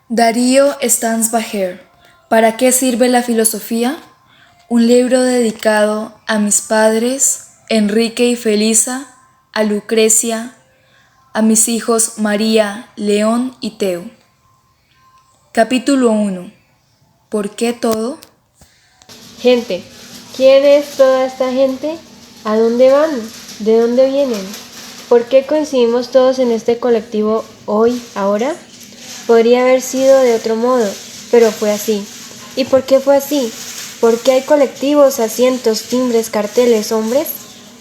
Darío Stanzbacher. ¿Para qué sirve la filosofía? Un libro dedicado a mis padres, Enrique y Felisa, a Lucrecia, a mis hijos María, León y Teo. Capítulo 1. ¿Por qué todo? Gente, ¿quién es toda esta gente? ¿A dónde van? ¿De dónde vienen? ¿Por qué coincidimos todos en este colectivo hoy, ahora? Podría haber sido de otro modo, pero fue así. ¿Y por qué fue así? ¿Por qué hay colectivos, asientos, timbres, carteles, hombres?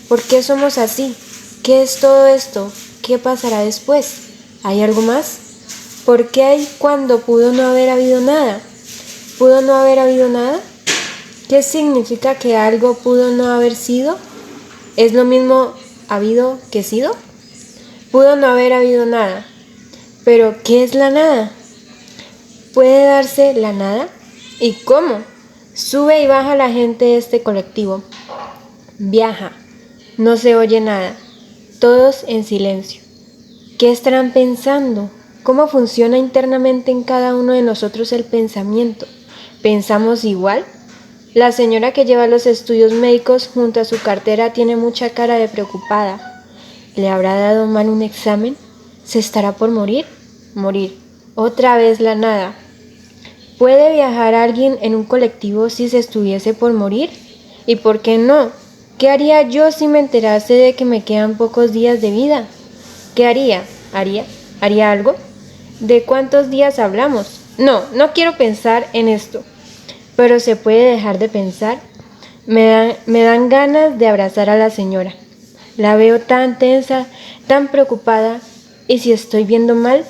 ¿Por qué somos así? ¿Qué es todo esto? ¿Qué pasará después? ¿Hay algo más? ¿Por qué hay cuando pudo no haber habido nada? ¿Pudo no haber habido nada? ¿Qué significa que algo pudo no haber sido? ¿Es lo mismo habido que sido? Pudo no haber habido nada. Pero, ¿qué es la nada? ¿Puede darse la nada? ¿Y cómo? Sube y baja la gente de este colectivo. Viaja. No se oye nada. Todos en silencio. ¿Qué estarán pensando? ¿Cómo funciona internamente en cada uno de nosotros el pensamiento? ¿Pensamos igual? La señora que lleva los estudios médicos junto a su cartera tiene mucha cara de preocupada. ¿Le habrá dado mal un examen? ¿Se estará por morir? Morir. Otra vez la nada. ¿Puede viajar alguien en un colectivo si se estuviese por morir? ¿Y por qué no? ¿Qué haría yo si me enterase de que me quedan pocos días de vida? ¿Qué haría? ¿Haría algo? ¿De cuántos días hablamos? No quiero pensar en esto. Pero se puede dejar de pensar. Me dan ganas de abrazar a la señora. La veo tan tensa, tan preocupada. ¿Y si estoy viendo mal?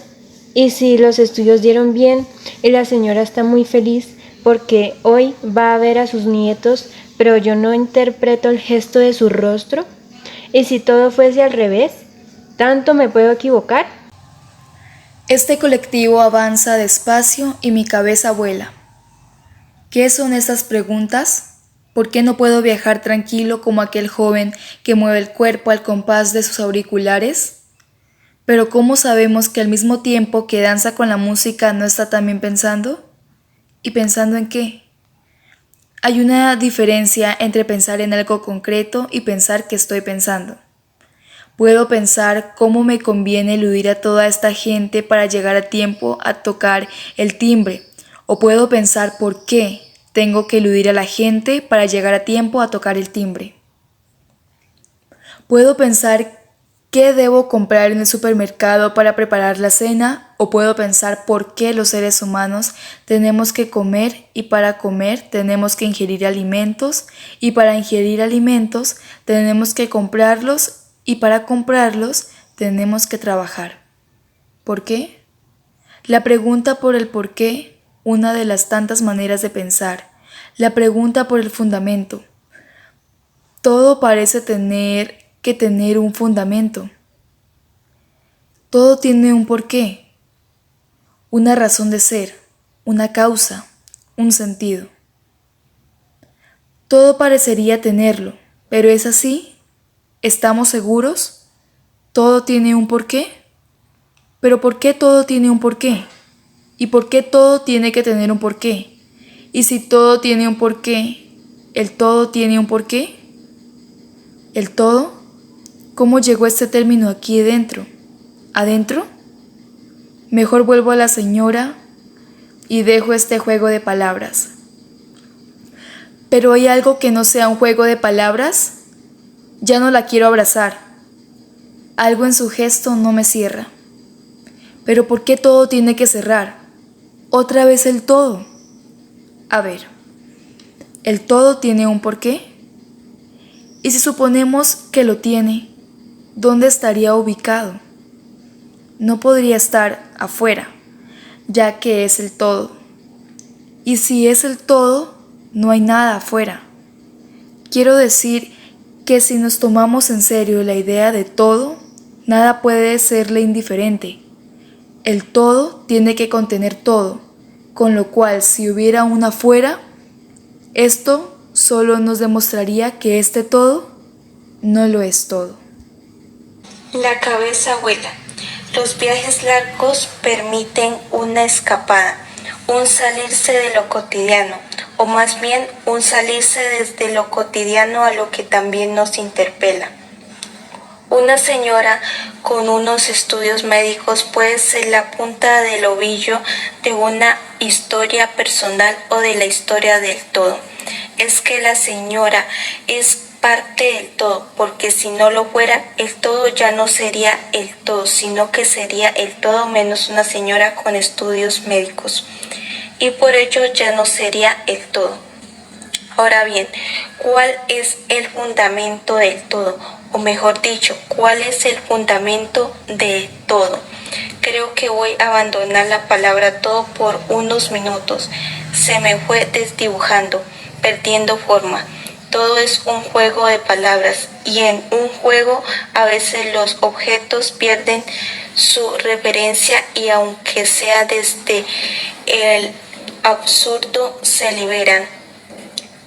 ¿Y si los estudios dieron bien y la señora está muy feliz porque hoy va a ver a sus nietos, pero yo no interpreto el gesto de su rostro? ¿Y si todo fuese al revés? ¿Tanto me puedo equivocar? Este colectivo avanza despacio y mi cabeza vuela. ¿Qué son estas preguntas? ¿Por qué no puedo viajar tranquilo como aquel joven que mueve el cuerpo al compás de sus auriculares? Pero ¿cómo sabemos que al mismo tiempo que danza con la música no está también pensando? ¿Y pensando en qué? Hay una diferencia entre pensar en algo concreto y pensar que estoy pensando. Puedo pensar cómo me conviene eludir a toda esta gente para llegar a tiempo a tocar el timbre, o puedo pensar por qué tengo que eludir a la gente para llegar a tiempo a tocar el timbre. Puedo pensar qué debo comprar en el supermercado para preparar la cena, o puedo pensar por qué los seres humanos tenemos que comer y para comer tenemos que ingerir alimentos y para ingerir alimentos tenemos que comprarlos y para comprarlos tenemos que trabajar. ¿Por qué? La pregunta por el por qué, una de las tantas maneras de pensar. La pregunta por el fundamento. Todo parece tener que tener un fundamento. Todo tiene un porqué, una razón de ser, una causa, un sentido. Todo parecería tenerlo, pero ¿es así? ¿Estamos seguros? ¿Todo tiene un porqué? ¿Pero por qué todo tiene un porqué? ¿Y por qué todo tiene que tener un porqué? Y si todo tiene un porqué, ¿el todo tiene un porqué? ¿El todo? ¿Cómo llegó este término aquí dentro? ¿Adentro? Mejor vuelvo a la señora y dejo este juego de palabras. ¿Pero hay algo que no sea un juego de palabras? Ya no la quiero abrazar. Algo en su gesto no me cierra. ¿Pero por qué todo tiene que cerrar? Otra vez el todo. A ver, ¿el todo tiene un porqué? Y si suponemos que lo tiene, ¿dónde estaría ubicado? No podría estar afuera, ya que es el todo. Y si es el todo, no hay nada afuera. Quiero decir que si nos tomamos en serio la idea de todo, nada puede serle indiferente. El todo tiene que contener todo, con lo cual si hubiera una afuera, esto solo nos demostraría que este todo no lo es todo. La cabeza vuela. Los viajes largos permiten una escapada, un salirse de lo cotidiano, o más bien un salirse desde lo cotidiano a lo que también nos interpela. Una señora con unos estudios médicos puede ser la punta del ovillo de una historia personal o de la historia del todo. Es que la señora es parte del todo, porque si no lo fuera, el todo ya no sería el todo, sino que sería el todo menos una señora con estudios médicos. Y por ello ya no sería el todo. Ahora bien, ¿cuál es el fundamento del todo? O mejor dicho, ¿cuál es el fundamento de todo? Creo que voy a abandonar la palabra todo por unos minutos. Se me fue desdibujando, perdiendo forma. Todo es un juego de palabras y en un juego a veces los objetos pierden su referencia y aunque sea desde el absurdo se liberan.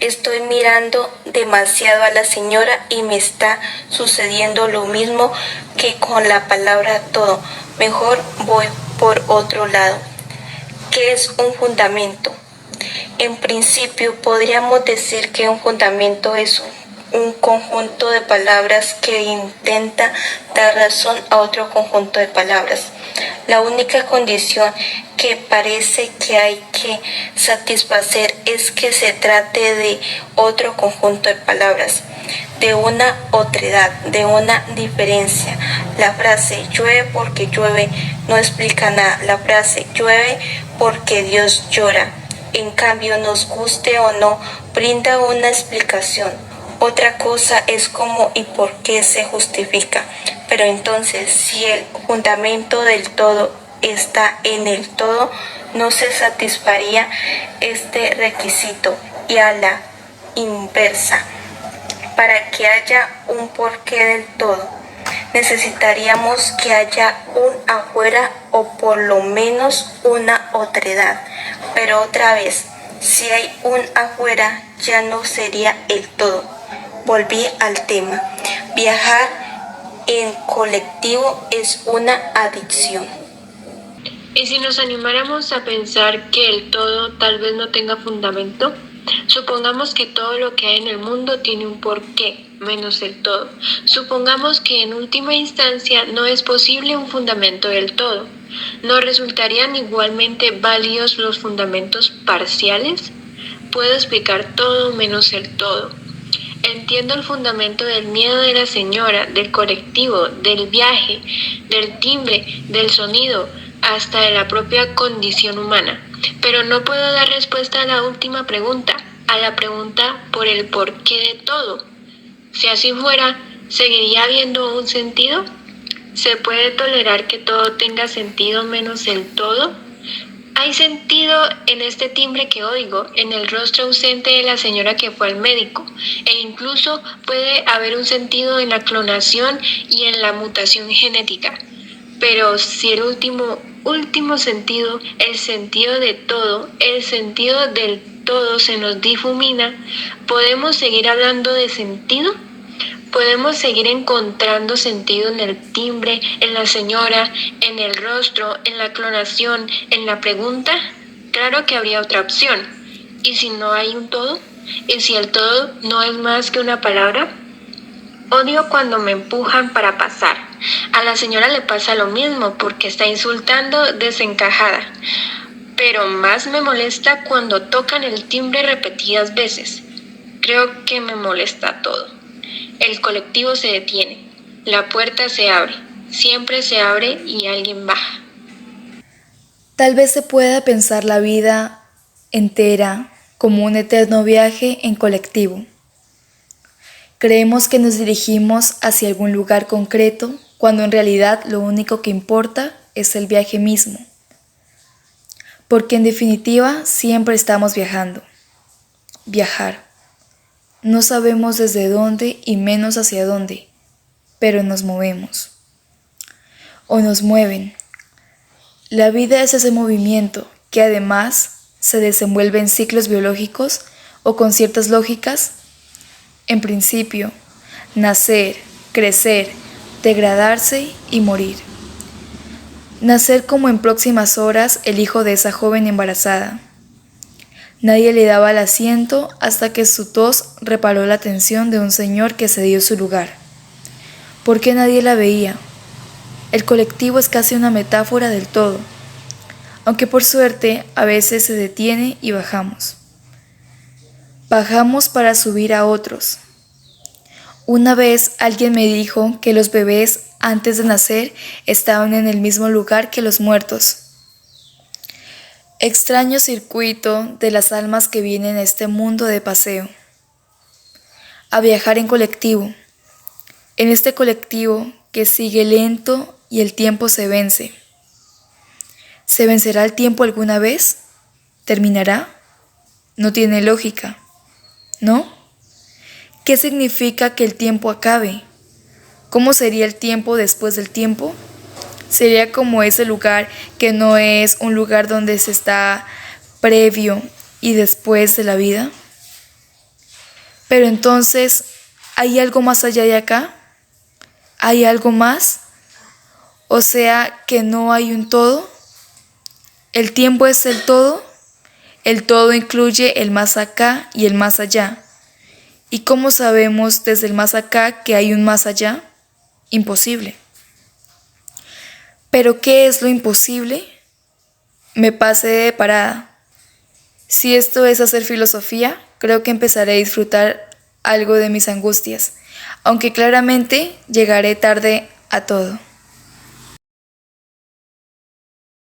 Estoy mirando demasiado a la señora y me está sucediendo lo mismo que con la palabra todo. Mejor voy por otro lado. ¿Qué es un fundamento? En principio podríamos decir que un fundamento es un conjunto de palabras que intenta dar razón a otro conjunto de palabras. La única condición que parece que hay que satisfacer es que se trate de otro conjunto de palabras, de una otredad, de una diferencia. La frase llueve porque llueve no explica nada. La frase llueve porque Dios llora, en cambio, nos guste o no, brinda una explicación. Otra cosa es cómo y por qué se justifica. Pero entonces, si el fundamento del todo está en el todo, no se satisfaría este requisito. Y a la inversa, para que haya un porqué del todo, necesitaríamos que haya un afuera o por lo menos una otredad. Pero otra vez, si hay un afuera, ya no sería el todo. Volví al tema. Viajar en colectivo es una adicción. ¿Y si nos animáramos a pensar que el todo tal vez no tenga fundamento? Supongamos que todo lo que hay en el mundo tiene un porqué, menos el todo. Supongamos que en última instancia no es posible un fundamento del todo. ¿No resultarían igualmente válidos los fundamentos parciales? Puedo explicar todo menos el todo. Entiendo el fundamento del miedo de la señora, del colectivo, del viaje, del timbre, del sonido, hasta de la propia condición humana. Pero no puedo dar respuesta a la última pregunta, a la pregunta por el porqué de todo. Si así fuera, ¿seguiría habiendo un sentido? ¿Se puede tolerar que todo tenga sentido menos el todo? Hay sentido en este timbre que oigo, en el rostro ausente de la señora que fue al médico, e incluso puede haber un sentido en la clonación y en la mutación genética. Pero si el último sentido, el sentido de todo, el sentido del todo se nos difumina, ¿podemos seguir hablando de sentido? ¿Podemos seguir encontrando sentido en el timbre, en la señora, en el rostro, en la clonación, en la pregunta? Claro que habría otra opción. ¿Y si no hay un todo? ¿Y si el todo no es más que una palabra? Odio cuando me empujan para pasar. A la señora le pasa lo mismo porque está insultando desencajada. Pero más me molesta cuando tocan el timbre repetidas veces. Creo que me molesta todo. El colectivo se detiene, la puerta se abre, siempre se abre y alguien baja. Tal vez se pueda pensar la vida entera como un eterno viaje en colectivo. Creemos que nos dirigimos hacia algún lugar concreto cuando en realidad lo único que importa es el viaje mismo. Porque en definitiva siempre estamos viajando. Viajar. No sabemos desde dónde y menos hacia dónde, pero nos movemos. O nos mueven. La vida es ese movimiento que además se desenvuelve en ciclos biológicos o con ciertas lógicas. En principio, nacer, crecer, degradarse y morir. nacer como en próximas horas el hijo de esa joven embarazada. Nadie le daba el asiento hasta que su tos reparó la atención de un señor que cedió su lugar. ¿Por qué nadie la veía? El colectivo es casi una metáfora del todo, aunque por suerte a veces se detiene y bajamos. Bajamos para subir a otros. Una vez alguien me dijo que los bebés antes de nacer estaban en el mismo lugar que los muertos. Extraño circuito de las almas que vienen a este mundo de paseo. A viajar en colectivo. En este colectivo que sigue lento y el tiempo se vence. ¿Se vencerá el tiempo alguna vez? ¿Terminará? No tiene lógica, ¿no? ¿Qué significa que el tiempo acabe? ¿Cómo sería el tiempo después del tiempo? ¿Sería como ese lugar que no es un lugar donde se está previo y después de la vida? Pero entonces, ¿hay algo más allá de acá? ¿Hay algo más? O sea, que no hay un todo. ¿El tiempo es el todo? El todo incluye el más acá y el más allá. ¿Y cómo sabemos desde el más acá que hay un más allá? Imposible. ¿Pero qué es lo imposible? Me pasé de parada. Si esto es hacer filosofía, creo que empezaré a disfrutar algo de mis angustias, aunque claramente llegaré tarde a todo.